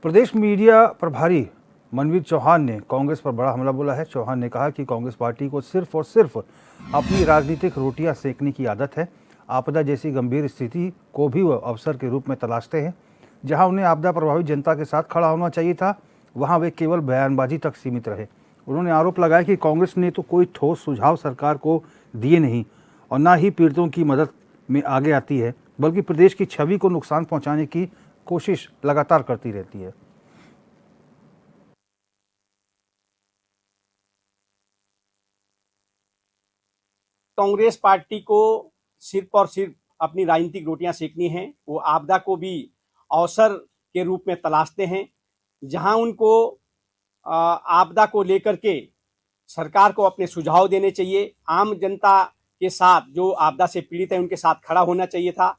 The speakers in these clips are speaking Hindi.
प्रदेश मीडिया प्रभारी मनवीर चौहान ने कांग्रेस पर बड़ा हमला बोला है। चौहान ने कहा कि कांग्रेस पार्टी को सिर्फ और सिर्फ अपनी राजनीतिक रोटियां सेकने की आदत है। आपदा जैसी गंभीर स्थिति को भी वह अवसर के रूप में तलाशते हैं। जहां उन्हें आपदा प्रभावित जनता के साथ खड़ा होना चाहिए था, वहां वे केवल बयानबाजी तक सीमित रहे। उन्होंने आरोप लगाया कि कांग्रेस ने तो कोई ठोस सुझाव सरकार को दिए नहीं और न ही पीड़ितों की मदद में आगे आती है, बल्कि प्रदेश की छवि को नुकसान पहुंचाने की कोशिश लगातार करती रहती है। कांग्रेस पार्टी को सिर्फ और सिर्फ अपनी राजनीतिक रोटियां सेकनी है। वो आपदा को भी अवसर के रूप में तलाशते हैं। जहां उनको आपदा को लेकर के सरकार को अपने सुझाव देने चाहिए। आम जनता के साथ जो आपदा से पीड़ित है उनके साथ खड़ा होना चाहिए था,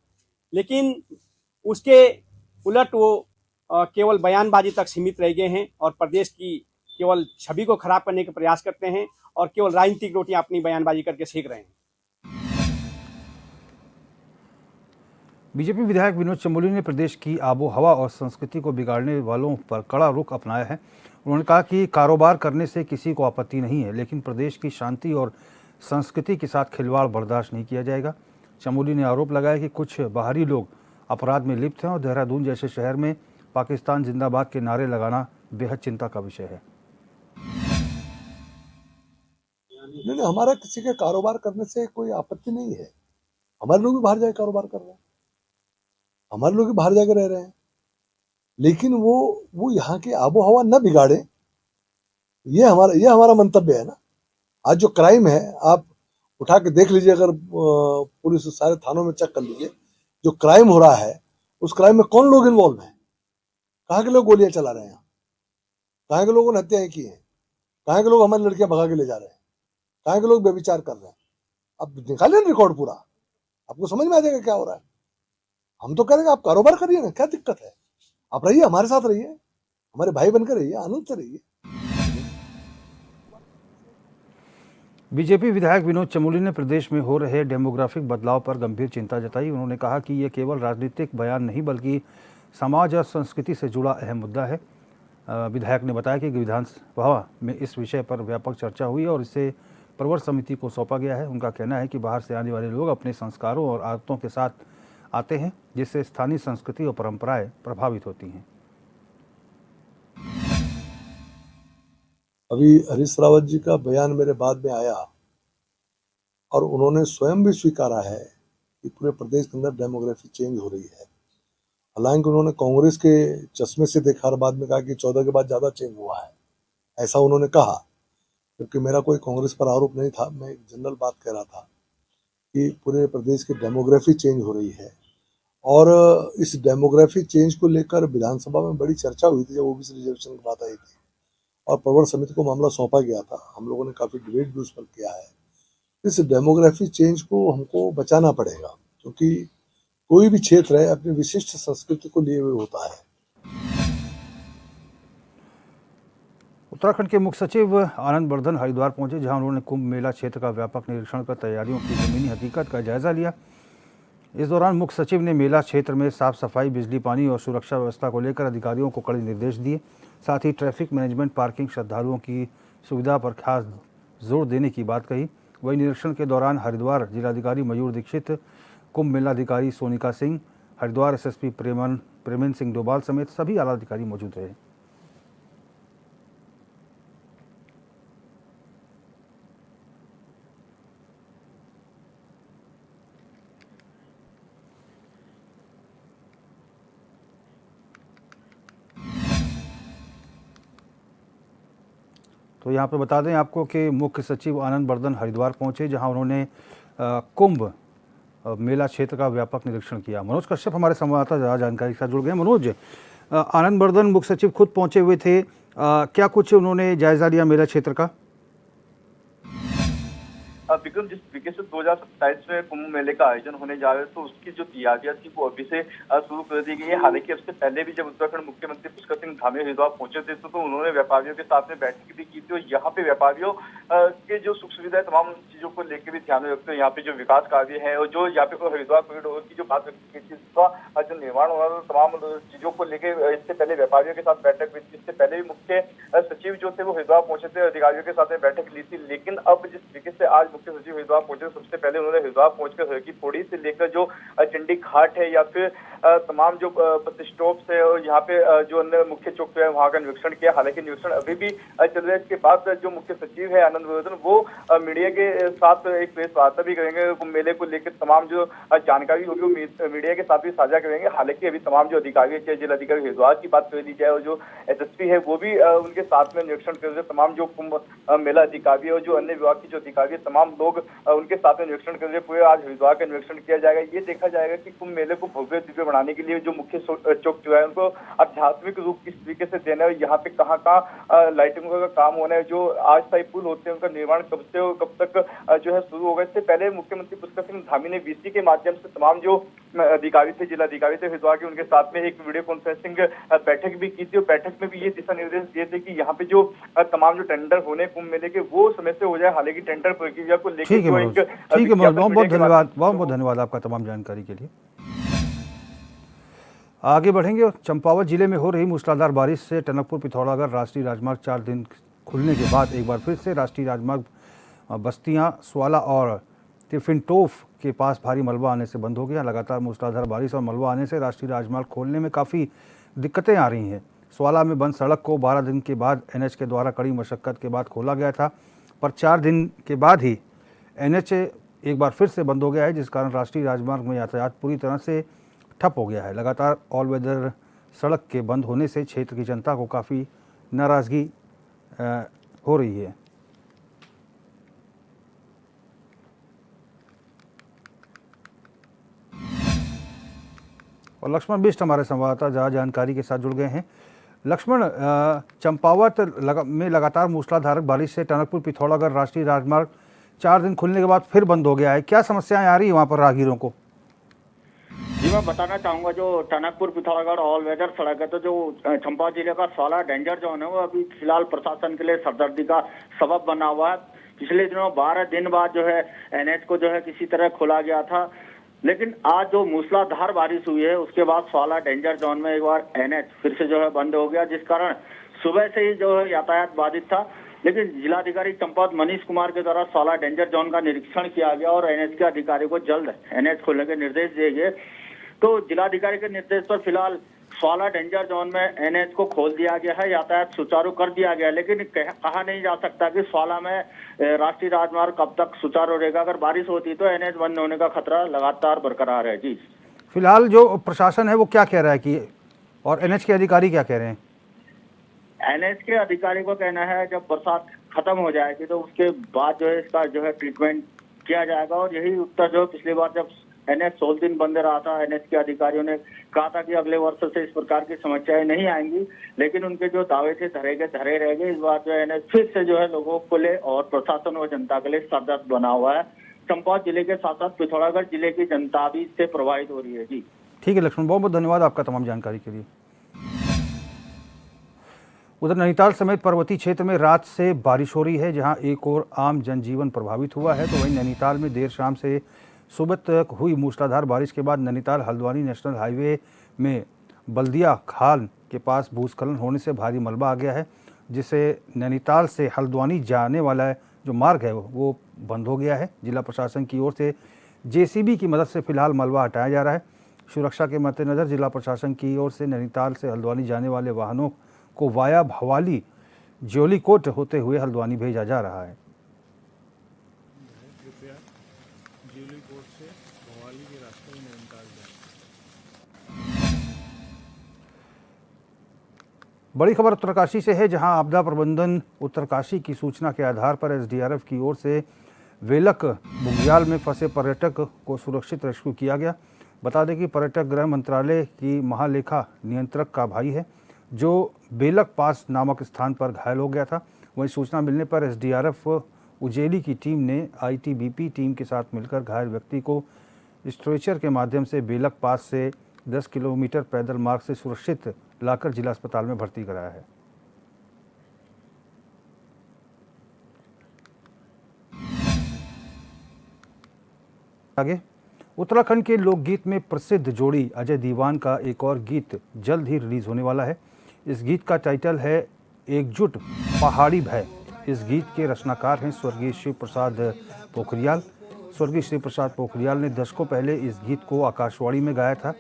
लेकिन उसके उलट वो केवल बयानबाजी तक सीमित रह गए हैं और प्रदेश की केवल छवि को खराब करने का प्रयास करते हैं और केवल राजनीतिक रोटियां अपनी बयानबाजी करके सेक रहे हैं। बीजेपी विधायक विनोद चमोली ने प्रदेश की आबो हवा और संस्कृति को बिगाड़ने वालों पर कड़ा रुख अपनाया है। उन्होंने कहा कि कारोबार करने से किसी को आपत्ति नहीं है, लेकिन प्रदेश की शांति और संस्कृति के साथ खिलवाड़ बर्दाश्त नहीं किया जाएगा। चमोली ने आरोप लगाया कि कुछ बाहरी लोग अपराध में लिप्त हैं और देहरादून जैसे शहर में पाकिस्तान जिंदाबाद के नारे लगाना बेहद चिंता का विषय है। नहीं, हमारा किसी के कारोबार करने से कोई आपत्ति नहीं है। हमारे लोग भी बाहर जाके कारोबार कर रहे हैं, हमारे लोग भी बाहर जाके रह रहे हैं, लेकिन वो यहाँ की आबो हवा न बिगाड़े, ये हमारा मंतव्य है ना। आज जो क्राइम है आप उठा के देख लीजिए, अगर पुलिस सारे थानों में चेक कर लीजिए, जो क्राइम हो रहा है उस क्राइम में कौन लोग इन्वॉल्व हैं? कहाँ के लोग गोलियां चला रहे हैं? कहाँ के लोगों ने हत्याएं की हैं? कहाँ के लोग हमारी लड़कियां भगा के ले जा रहे हैं? कहाँ के लोग व्यभिचार कर रहे हैं? अब निकालिए रिकॉर्ड पूरा, आपको समझ में आ जाएगा क्या हो रहा है। हम तो कह रहे हैं आप कारोबार करिए ना, क्या दिक्कत है? आप रहिए, हमारे साथ रहिए, हमारे भाई बनकर रहिए, आनंद से रहिए। बीजेपी विधायक विनोद चमोली ने प्रदेश में हो रहे डेमोग्राफिक बदलाव पर गंभीर चिंता जताई। उन्होंने कहा कि ये केवल राजनीतिक बयान नहीं बल्कि समाज और संस्कृति से जुड़ा अहम मुद्दा है। विधायक ने बताया कि विधानसभा में इस विषय पर व्यापक चर्चा हुई और इसे प्रवर समिति को सौंपा गया है। उनका कहना है कि बाहर से आने वाले लोग अपने संस्कारों और आदतों के साथ आते हैं, जिससे स्थानीय संस्कृति और परंपराएं प्रभावित होती हैं। अभी हरीश रावत जी का बयान मेरे बाद में आया और उन्होंने स्वयं भी स्वीकारा है कि पूरे प्रदेश के अंदर डेमोग्राफी चेंज हो रही है। हालांकि उन्होंने कांग्रेस के चश्मे से देखा और बाद में कहा कि 14 के बाद ज़्यादा चेंज हुआ है, ऐसा उन्होंने कहा। क्योंकि मेरा कोई कांग्रेस पर आरोप नहीं था, मैं एक जनरल बात कह रहा था कि पूरे प्रदेश की डेमोग्राफी चेंज हो रही है और इस डेमोग्राफी चेंज को लेकर विधानसभा में बड़ी चर्चा हुई थी जब ओबीसी रिजर्वेशन की बात आई थी और प्रवर समिति को मामला सौंपा गया था। हम लोगों ने काफ़ी डिबेट भी उस पर किया है। इस डेमोग्राफी चेंज को हमको बचाना पड़ेगा, क्योंकि कोई भी क्षेत्र है अपनी विशिष्ट संस्कृति को लिए हुए होता है। उत्तराखंड के मुख्य सचिव आनंद बर्धन हरिद्वार पहुंचे, जहां उन्होंने कुंभ मेला क्षेत्र का व्यापक निरीक्षण कर तैयारियों की जमीनी हकीकत का जायजा लिया। इस दौरान मुख्य सचिव ने मेला क्षेत्र में साफ सफाई, बिजली, पानी और सुरक्षा व्यवस्था को लेकर अधिकारियों को कड़े निर्देश दिए। साथ ही ट्रैफिक मैनेजमेंट, पार्किंग, श्रद्धालुओं की सुविधा पर खास जोर देने की बात कही। वहीं निरीक्षण के दौरान हरिद्वार जिलाधिकारी मयूर दीक्षित, कुंभ मेलाधिकारी सोनिका सिंह, हरिद्वार एसएसपी प्रेमेन सिंह डोभाल समेत सभी आला अधिकारी मौजूद रहे। तो यहाँ पे बता दें आपको कि मुख्य सचिव आनंद बर्धन हरिद्वार पहुंचे, जहां उन्होंने कुंभ मेला क्षेत्र का व्यापक निरीक्षण किया। मनोज कश्यप हमारे संवाददाता जानकारी के साथ जुड़ गए। मनोज, आनंद बर्धन मुख्य सचिव खुद पहुंचे हुए थे, क्या कुछ उन्होंने जायजा लिया मेला क्षेत्र का? विक्रम, जिस तरीके से 2027 में कुंभ मेले का आयोजन होने जा रहा है, तो उसकी जो तैयारियां थी वो अभी से शुरू कर दी गई है। हालांकि अब से पहले भी जब उत्तराखंड मुख्यमंत्री पुष्कर सिंह धामी हरिद्वार पहुंचे थे तो उन्होंने व्यापारियों के साथ में बैठक भी की थी, और यहाँ पे व्यापारियों के जो सुख सुविधाएं तमाम चीजों को लेकर भी ध्यान में रखते हुए यहाँ पे जो विकास कार्य है और जो यहाँ पे हरिद्वार कॉरिडोर की जो बात रखी थी उसका जो निर्माण हो रहा था, तमाम चीजों को लेकर इससे पहले व्यापारियों के साथ बैठक हुई थी। इससे पहले भी मुख्य सचिव जो थे वो हरिद्वार पहुंचे थे, अधिकारियों के साथ में बैठक ली थी। लेकिन अब जिस तरीके से आज मुख्य सचिव हरिद्वार पहुंचे, सबसे पहले उन्होंने हरिद्वार पहुंचकर हर की पौड़ी से लेकर जो चंडी घाट है या फिर तमाम जो बस स्टॉप्स है और यहाँ पे जो अन्य मुख्य चौक है वहाँ का निरीक्षण किया। हालांकि निरीक्षण अभी भी चल रहा है। इसके बाद जो मुख्य सचिव है आनंद वर्धन, वो मीडिया के साथ एक प्रेस वार्ता भी करेंगे। कुंभ मेले को लेकर तमाम जो जानकारी होगी वो मीडिया के साथ भी साझा करेंगे। हालांकि अभी तमाम जो अधिकारी, चाहे जिलाधिकारी हरिद्वार की बात कर ली जाए और जो एसएसपी है वो भी उनके साथ में निरीक्षण कर रहे। तमाम जो कुंभ मेला अधिकारी और जो अन्य विभाग की जो अधिकारी है, तमाम लोग उनके साथ में निरीक्षण कर रहे। पूरे आज हरिद्वार का निरीक्षण किया जाएगा। ये देखा जाएगा कि कुंभ मेले को भव्य दिव्य बनाने के लिए जो मुख्य चौक जो है उनको आध्यात्मिक रूप किस तरीके से देना है, यहाँ पे कहाँ कहाँ लाइटिंगों का काम होना है, जो आज स्थायी पुल होते हैं उनका निर्माण कब से और कब तक जो है शुरू होगा। इससे पहले मुख्यमंत्री पुष्कर सिंह धामी ने वीसी के माध्यम से तमाम जो अधिकारी थे, जिलाधिकारी थे हरिद्वार के, उनके साथ में एक वीडियो कॉन्फ्रेंसिंग बैठक भी की थी। और बैठक में भी ये दिशा निर्देश दिए थे कि यहाँ पे जो तमाम जो टेंडर होने कुंभ मेले के वो समय से हो जाए। हालांकि टेंडर प्रक्रिया को लेकर ठीक है मनोज, बहुत बहुत धन्यवाद, बहुत बहुत धन्यवाद आपका तमाम जानकारी के लिए। आगे बढ़ेंगे। चंपावत जिले में हो रही मूसलाधार बारिश से टनकपुर पिथौरागढ़ राष्ट्रीय राजमार्ग 4 दिन खुलने के बाद एक बार फिर से राष्ट्रीय राजमार्ग बस्तियां, स्वाला और तिफिनटोफ के पास भारी मलबा आने से बंद हो गया। लगातार मूसलाधार बारिश और मलबा आने से राष्ट्रीय राजमार्ग खोलने में काफ़ी दिक्कतें आ रही हैं। स्वाला में बंद सड़क को 12 दिन के बाद एनएच के द्वारा कड़ी मशक्कत के बाद खोला गया था, पर 4 दिन के बाद ही एनएच एक बार फिर से बंद हो गया है, जिस कारण राष्ट्रीय राजमार्ग में यातायात पूरी तरह से ठप हो गया है। लगातार ऑल वेदर सड़क के बंद होने से क्षेत्र की जनता को काफ़ी नाराज़गी हो रही है। और लक्ष्मण बिष्ट हमारे संवाददाता जहाँ जानकारी के साथ जुड़ गए हैं। लक्ष्मण, चंपावत में लगातार मूसलाधार बारिश से टनकपुर पिथौरागढ़ राष्ट्रीय राजमार्ग 4 दिन खुलने के बाद फिर बंद हो गया है। क्या समस्याएं आ रही है वहाँ पर राहगीरों को? जी, मैं बताना चाहूंगा, जो टनकपुर पिथौरागढ़ ऑल वेदर सड़क है, तो जो चंपावत जिले का स्वाला डेंजर जोन है वो अभी फिलहाल प्रशासन के लिए सरदर्दी का सबब बना हुआ है। पिछले दिनों 12 दिन बाद जो है एनएच को जो है किसी तरह खोला गया था, लेकिन आज जो मूसलाधार बारिश हुई है उसके बाद स्वाला डेंजर जोन में एक बार एनएच फिर से जो है बंद हो गया, जिस कारण सुबह से ही जो है यातायात बाधित था। लेकिन जिलाधिकारी चंपावत मनीष कुमार के द्वारा स्वाला डेंजर जोन का निरीक्षण किया गया और एनएच के अधिकारी को जल्द एनएच खोलने के निर्देश दिए गए। तो जिलाधिकारी के निर्देश पर फिलहाल स्वाला डेंजर जोन में एनएच को खोल दिया गया है, यातायात सुचारू कर दिया गया। लेकिन कहा नहीं जा सकता कि स्वाला में राष्ट्रीय राजमार्ग कब तक सुचारू रहेगा। अगर बारिश होती तो एनएच बंद होने का खतरा लगातार बरकरार है। जी, फिलहाल जो प्रशासन है वो क्या कह रहा है कि, और एनएच के अधिकारी क्या कह रहे हैं? एनएच के अधिकारी को कहना है जब बरसात खत्म हो जाएगी तो उसके बाद जो है इसका जो है ट्रीटमेंट किया जाएगा। और यही उत्तर जो पिछली बार जब एनएच 16 दिन बंद रहा था, एनएच के अधिकारियों ने कहा था कि अगले वर्ष से इस प्रकार की समस्याएं नहीं आएंगी, लेकिन उनके जो दावे थे धरे रह गए। इस बार जो एनएच फिर से जो है लोगों को लिए और प्रशासन व जनता के लिए सरदर्द बना हुआ है। चंपावत जिले के साथ साथ पिथौरागढ़ जिले की जनता भी इससे प्रभावित हो रही है। जी, ठीक है लक्ष्मण, बहुत बहुत धन्यवाद आपका तमाम जानकारी के लिए। उधर नैनीताल समेत पर्वतीय क्षेत्र में रात से बारिश हो रही है, जहां एक और आम जनजीवन प्रभावित हुआ है, तो वहीं नैनीताल में देर शाम से सुबह तक हुई मूसलाधार बारिश के बाद नैनीताल हल्द्वानी नेशनल हाईवे में बल्दिया खाल के पास भूस्खलन होने से भारी मलबा आ गया है, जिससे नैनीताल से हल्द्वानी जाने वाला जो मार्ग है वो बंद हो गया है। जिला प्रशासन की ओर से जेसीबी की मदद से फिलहाल मलबा हटाया जा रहा है। सुरक्षा के मद्देनजर जिला प्रशासन की ओर से नैनीताल से हल्द्वानी जाने वाले वाहनों को वाया भवाली ज्योलीकोट होते हुए हल्द्वानी भेजा जा रहा है। बड़ी खबर उत्तरकाशी से है, जहां आपदा प्रबंधन उत्तरकाशी की सूचना के आधार पर एसडीआरएफ की ओर से वेलक बुग्याल में फंसे पर्यटक को सुरक्षित रेस्क्यू किया गया। बता दें कि पर्यटक गृह मंत्रालय की महालेखा नियंत्रक का भाई है, जो बेलक पास नामक स्थान पर घायल हो गया था। वहीं सूचना मिलने पर एसडीआरएफ उजेली की टीम ने आईटीबीपी टीम के साथ मिलकर घायल व्यक्ति को स्ट्रेचर के माध्यम से बेलक पास से 10 किलोमीटर पैदल मार्ग से सुरक्षित लाकर जिला अस्पताल में भर्ती कराया है। आगे, उत्तराखंड के लोकगीत में प्रसिद्ध जोड़ी अजय दीवान का एक और गीत जल्द ही रिलीज होने वाला है। इस गीत का टाइटल है एकजुट पहाड़ी भय। इस गीत के रचनाकार हैं स्वर्गीय शिव प्रसाद पोखरियाल। स्वर्गीय शिव प्रसाद पोखरियाल ने दशकों पहले इस गीत को आकाशवाणी में गाया था।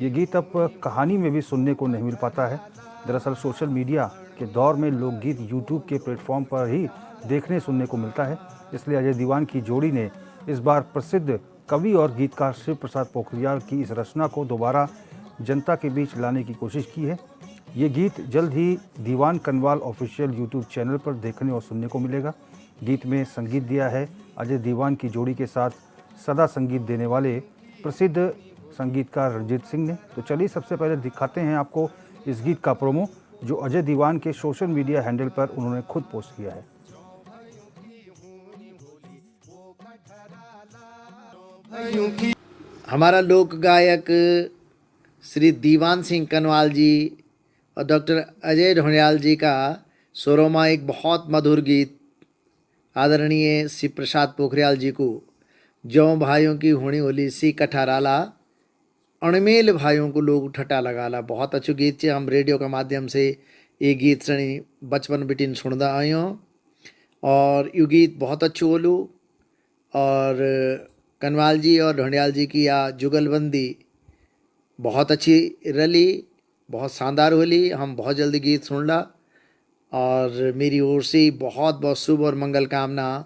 ये गीत अब कहानी में भी सुनने को नहीं मिल पाता है। दरअसल सोशल मीडिया के दौर में लोकगीत यूट्यूब के प्लेटफॉर्म पर ही देखने सुनने को मिलता है, इसलिए अजय दीवान की जोड़ी ने इस बार प्रसिद्ध कवि और गीतकार शिव प्रसाद पोखरियाल की इस रचना को दोबारा जनता के बीच लाने की कोशिश की है। ये गीत जल्द ही दीवान कनवाल ऑफिशियल यूट्यूब चैनल पर देखने और सुनने को मिलेगा। गीत में संगीत दिया है अजय दीवान की जोड़ी के साथ सदा संगीत देने वाले प्रसिद्ध संगीतकार रंजीत सिंह ने। तो चलिए सबसे पहले दिखाते हैं आपको इस गीत का प्रोमो, जो अजय दीवान के सोशल मीडिया हैंडल पर उन्होंने खुद पोस्ट किया है। हमारा लोक गायक श्री दीवान सिंह कनवाल जी और डॉक्टर अजय ढोंडियाल जी का स्वरोमा एक बहुत मधुर गीत आदरणीय श्री प्रसाद पोखरियाल जी को जौ भाइयों की होनी होली सी कठाराला अणमेल भाइयों को लोग ठटा लगाला। बहुत अच्छो गीत है। हम रेडियो के माध्यम से ये गीत सणी बचपन बिटिन सुनदा आयो और ये गीत बहुत अच्छो बोलू। और कनवाल जी और ढोंडियाल जी की या जुगलबंदी बहुत अच्छी रली, बहुत शानदार होली। हम बहुत जल्दी गीत सुन ला और मेरी ओर से बहुत बहुत शुभ और मंगल कामना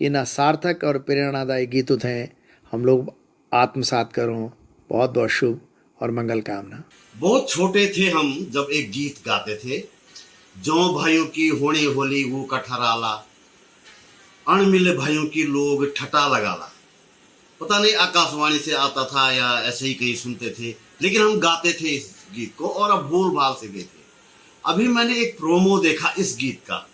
कि ना सार्थक और प्रेरणादायी गीत थे हम लोग आत्मसात करों। बहुत बहुत शुभ और मंगल कामना। बहुत छोटे थे हम जब एक गीत गाते थे, जौ भाइयों की होनी होली वो कठराला अणमिल भाइयों की लोग ठटा लगाला। पता नहीं आकाशवाणी से आता था या ऐसे ही कहीं सुनते थे, लेकिन हम गाते थे इस गीत को और अब बोल बाल से गए थे। अभी मैंने एक प्रोमो देखा इस गीत का,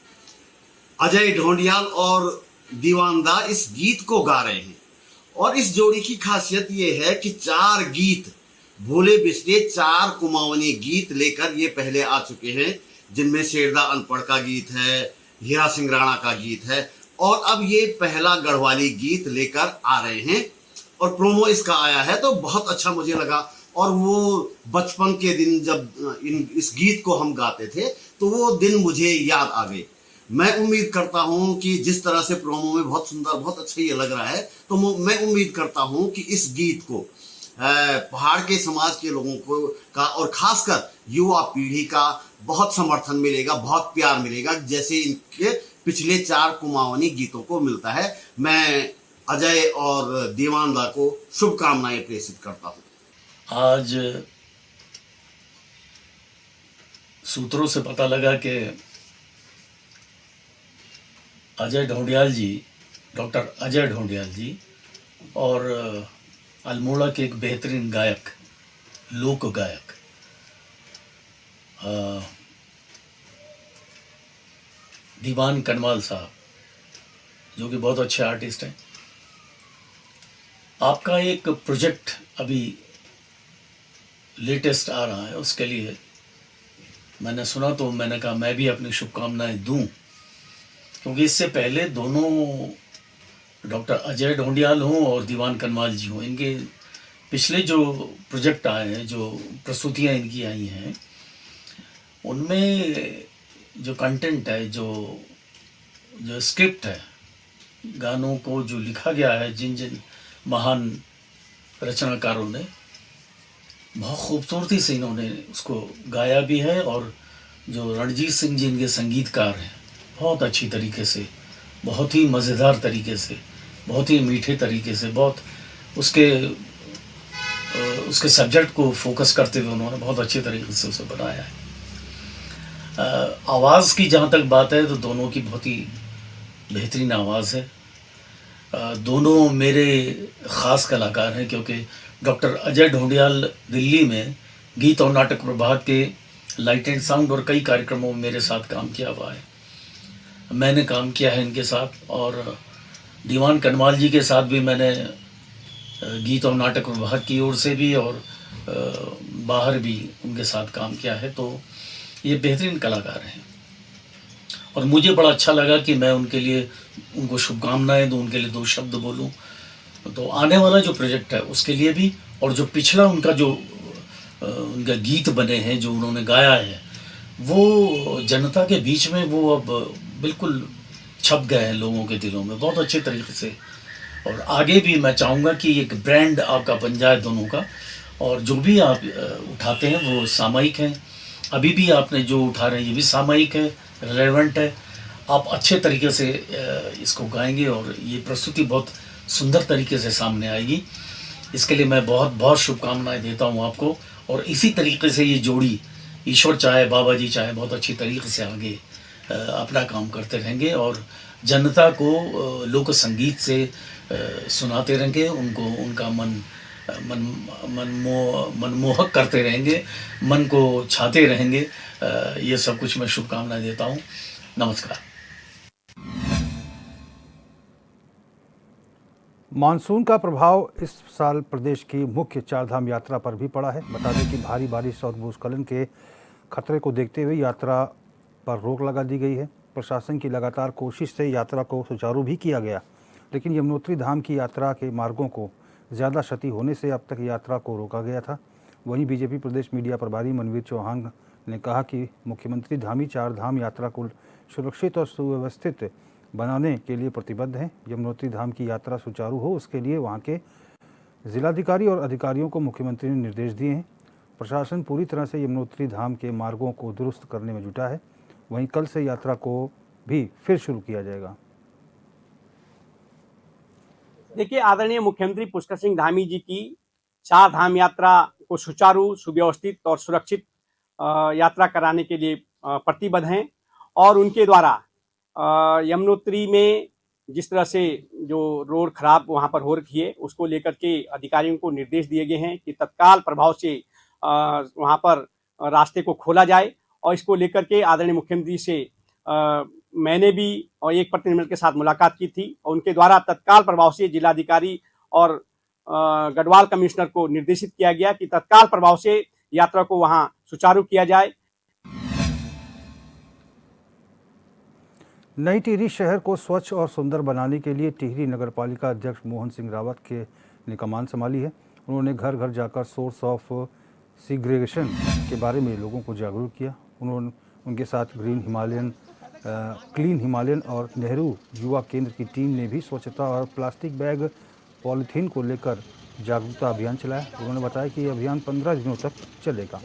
अजय ढोंडियाल और दीवानदा इस गीत को गा रहे हैं और इस जोड़ी की खासियत ये है कि 4 गीत भोले बिसरे 4 कुमाऊनी गीत लेकर ये पहले आ चुके हैं, जिनमें शेरदा अनपढ़ का गीत है, हीरा सिंह राणा का गीत है और अब ये पहला गढ़वाली गीत लेकर आ रहे हैं और प्रोमो इसका आया है तो बहुत अच्छा मुझे लगा। और वो बचपन के दिन जब इस गीत को हम गाते थे तो वो दिन मुझे याद आ गए। मैं उम्मीद करता हूं कि जिस तरह से प्रोमो में बहुत सुंदर बहुत अच्छा ये लग रहा है, तो मैं उम्मीद करता हूं कि इस गीत को पहाड़ के समाज के लोगों को का और खासकर युवा पीढ़ी का बहुत समर्थन मिलेगा, बहुत प्यार मिलेगा, जैसे इनके पिछले 4 कुमाऊनी गीतों को मिलता है। मैं अजय और दीवानदा को शुभकामनाएं प्रेषित करता हूं। आज सूत्रों से पता लगा कि अजय ढोंडियाल जी, डॉक्टर अजय ढोंडियाल जी और अल्मोड़ा के एक बेहतरीन गायक, लोक गायक दीवान कनवाल साहब, जो कि बहुत अच्छे आर्टिस्ट हैं, आपका एक प्रोजेक्ट अभी लेटेस्ट आ रहा है। उसके लिए मैंने सुना तो मैंने कहा मैं भी अपनी शुभकामनाएं दूं, क्योंकि इससे पहले दोनों डॉक्टर अजय ढोंडियाल हों और दीवान कनवाल जी हों, इनके पिछले जो प्रोजेक्ट आए हैं, जो प्रस्तुतियां इनकी आई हैं, उनमें जो कंटेंट है, जो स्क्रिप्ट है, गानों को जो लिखा गया है जिन जिन महान रचनाकारों ने, बहुत खूबसूरती से इन्होंने उसको गाया भी है। और जो रणजीत सिंह जी इनके संगीतकार हैं, बहुत अच्छी तरीके से, बहुत ही मज़ेदार तरीके से, बहुत ही मीठे तरीके से, बहुत उसके सब्जेक्ट को फोकस करते हुए उन्होंने बहुत अच्छे तरीके से उसे बनाया है। आवाज़ की जहाँ तक बात है तो दोनों की बहुत ही बेहतरीन आवाज़ है। दोनों मेरे ख़ास कलाकार हैं, क्योंकि डॉक्टर अजय ढोंडियाल दिल्ली में गीत और नाटक प्रभाग के लाइट एंड साउंड और कई कार्यक्रमों में मेरे साथ काम किया हुआ है। मैंने काम किया है इनके साथ, और दीवान कनवाल जी के साथ भी मैंने गीत और नाटक विभाग की ओर से भी और बाहर भी उनके साथ काम किया है। तो ये बेहतरीन कलाकार हैं और मुझे बड़ा अच्छा लगा कि मैं उनके लिए उनको शुभकामनाएं दूं, उनके लिए 2 शब्द बोलूं। तो आने वाला जो प्रोजेक्ट है उसके लिए भी, और जो पिछला उनका जो उनका गीत बने हैं जो उन्होंने गाया है, वो जनता के बीच में वो अब बिल्कुल छप गए हैं लोगों के दिलों में बहुत अच्छे तरीके से। और आगे भी मैं चाहूँगा कि एक ब्रांड आपका बन जाए दोनों का, और जो भी आप उठाते हैं वो सामयिक हैं। अभी भी आपने जो उठा रहे हैं ये भी सामयिक है, रेलेवेंट है। आप अच्छे तरीके से इसको गाएंगे और ये प्रस्तुति बहुत सुंदर तरीके से सामने आएगी। इसके लिए मैं बहुत बहुत शुभकामनाएं देता हूँ आपको, और इसी तरीके से ये जोड़ी ईश्वर चाहे, बाबा जी चाहे, बहुत अच्छी तरीके से आगे अपना काम करते रहेंगे और जनता को लोक संगीत से सुनाते रहेंगे, उनको उनका मनमोहक करते रहेंगे, मन को छाते रहेंगे। ये सब कुछ मैं शुभकामनाएं देता हूँ। नमस्कार। मानसून का प्रभाव इस साल प्रदेश की मुख्य चारधाम यात्रा पर भी पड़ा है। बता दें कि भारी बारिश और भूस्खलन के खतरे को देखते हुए यात्रा पर रोक लगा दी गई है। प्रशासन की लगातार कोशिश से यात्रा को सुचारू भी किया गया, लेकिन यमुनोत्री धाम की यात्रा के मार्गों को ज़्यादा क्षति होने से अब तक यात्रा को रोका गया था। वहीं बीजेपी प्रदेश मीडिया प्रभारी मनवीर चौहान ने कहा कि मुख्यमंत्री धामी चारधाम यात्रा को सुरक्षित और सुव्यवस्थित बनाने के लिए प्रतिबद्ध हैं। यमुनोत्री धाम की यात्रा सुचारू हो उसके लिए वहां के जिलाधिकारी और अधिकारियों को मुख्यमंत्री ने निर्देश दिए हैं। प्रशासन पूरी तरह से यमुनोत्री धाम के मार्गों को दुरुस्त करने में जुटा है। वहीं कल से यात्रा को भी फिर शुरू किया जाएगा। देखिए, आदरणीय मुख्यमंत्री पुष्कर सिंह धामी जी की चार धाम यात्रा को सुचारू, सुव्यवस्थित और सुरक्षित यात्रा कराने के लिए प्रतिबद्ध हैं और उनके द्वारा यमुनोत्री में जिस तरह से जो रोड खराब वहां पर हो रखी है उसको लेकर के अधिकारियों को निर्देश दिए गए हैं कि तत्काल प्रभाव से वहां पर रास्ते को खोला जाए। और इसको लेकर के आदरणीय मुख्यमंत्री से मैंने भी और एक प्रतिनिधिमंडल के साथ मुलाकात की थी और उनके द्वारा तत्काल प्रभाव से जिलाधिकारी और गढ़वाल कमिश्नर को निर्देशित किया गया कि तत्काल प्रभाव से यात्रा को वहां सुचारू किया जाए। नई टिहरी शहर को स्वच्छ और सुंदर बनाने के लिए टिहरी नगरपालिका अध्यक्ष मोहन सिंह रावत ने कमान संभाली है। उन्होंने घर घर जाकर सोर्स ऑफ सीग्रेगेशन के बारे में लोगों को जागरूक किया। उनके साथ क्लीन हिमालयन और नेहरू युवा केंद्र की टीम ने भी स्वच्छता और प्लास्टिक बैग पॉलीथीन को लेकर जागरूकता अभियान चलाया। उन्होंने बताया कि ये अभियान 15 दिनों तक चलेगा।